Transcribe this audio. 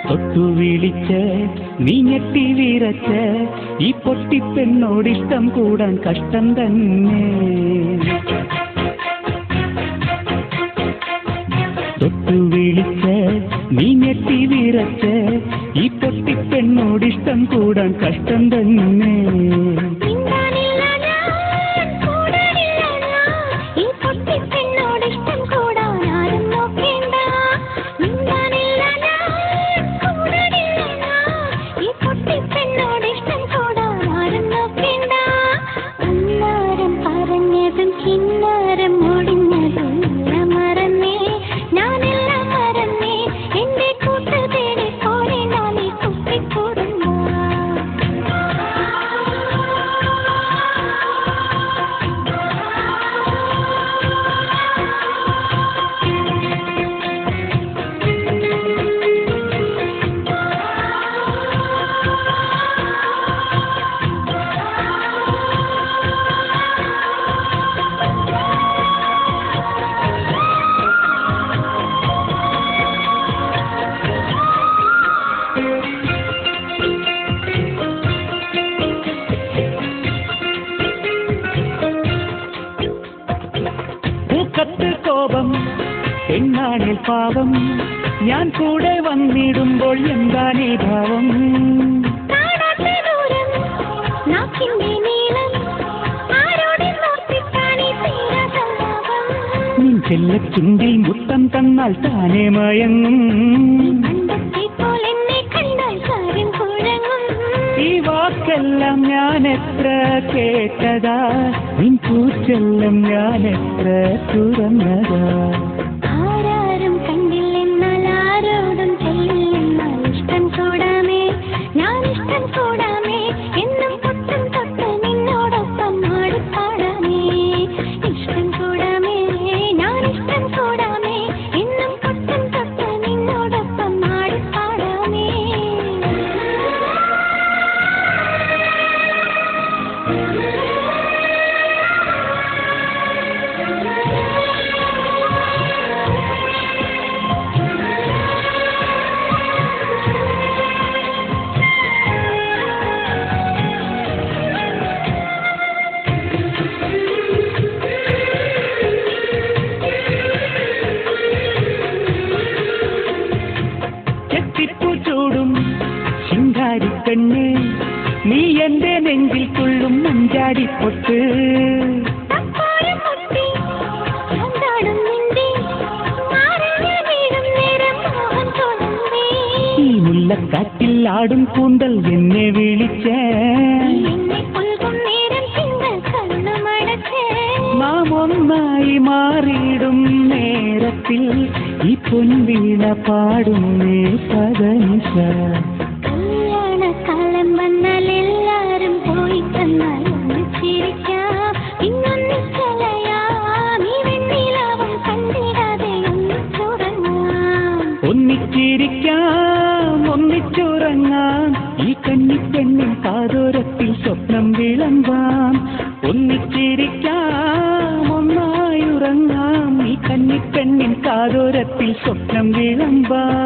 തൊട്ടു വിളിച്ച് നീ ഞെട്ടി വിറച്ച് ഈ പൊട്ടിപ്പെണ്ണോടിഷ്ടം കൂടാൻ കഷ്ടം തന്നെ. തൊട്ടു വിളിച്ച് നീ ഞെട്ടി വിറച്ച് ഈ പൊട്ടിപ്പെണ്ണോടിഷ്ടം കൂടാൻ കഷ്ടം തന്നെ. കത്ത് കോപം പെണ്ണാണിൽ പാവം ഞാൻ കൂടെ വന്നിടുമ്പോൾ എന്താണീ ഭാവം. നിൻ ചെല്ലച്ചുണ്ടിൽ മുത്തം തന്നാൽ താനേ മയങ്ങും. ഈ വാക്കെല്ലാം ഞാൻ എത്ര കേട്ടതാ, നിൻ പൂച്ചെല്ലാം ഞാൻ എത്ര തുറന്നതാ. ആരാരും കണ്ടില്ലെന്നാൽ ആരോടും ചെല്ലില്ലെന്നാൽ ഇഷ്ടം കൂടാമേ, ഞാൻ ഇഷ്ടം കൂടാമേ, എന്നും തൊട്ടും തൊട്ട് നിന്നോടൊപ്പം ആടിപ്പാടാമേ. ഇഷ്ടം കൂടാമേ, ഞാൻ ഇഷ്ടം കൂടാമേ, എന്നും തൊട്ടും തൊട്ട് നിന്നോടൊപ്പം ആടിപ്പാടാമേ. ചൂടും ശിങ്കാരിപ്പെണ്ണ് നീ എന്റെ നെഞ്ചിൽ കൊള്ളും മഞ്ചാടിപ്പൊട്ട്. ഈ മുല്ലക്കാറ്റിൽ ആടും കൂന്തൽ എന്നെ വിളിച്ചേ, നാം ഒന്നായി മാറിയിടും നേരത്തിൽ ഈ പൊൻവീണ പാടുന്നേ പദനിസ. കല്യാണക്കാലം വന്നാൽ എല്ലാരും പോയി തന്നാൽ ഒന്നിച്ചിരിക്കാം, ഇന്നൊന്നിച്ചലയാം, ഈ വെണ്ണിലാവും കണ്ടിടാതെ ഒന്നിച്ചുറങ്ങാം. ഒന്നിച്ചിരിക്കാം, ഒന്നിച്ചുറങ്ങാം, ഈ കന്നിപ്പെണ്ണിൻ കാതോരത്തിൽ സ്വപ്നം വിളമ്പാം. ഒന്നിച്ചിരിക്കാം, ഒന്നായുറങ്ങാം, ഈ കന്നിപ്പെണ്ണിൻ കാതോരത്തിൽ സ്വപ്നം വിളമ്പാം.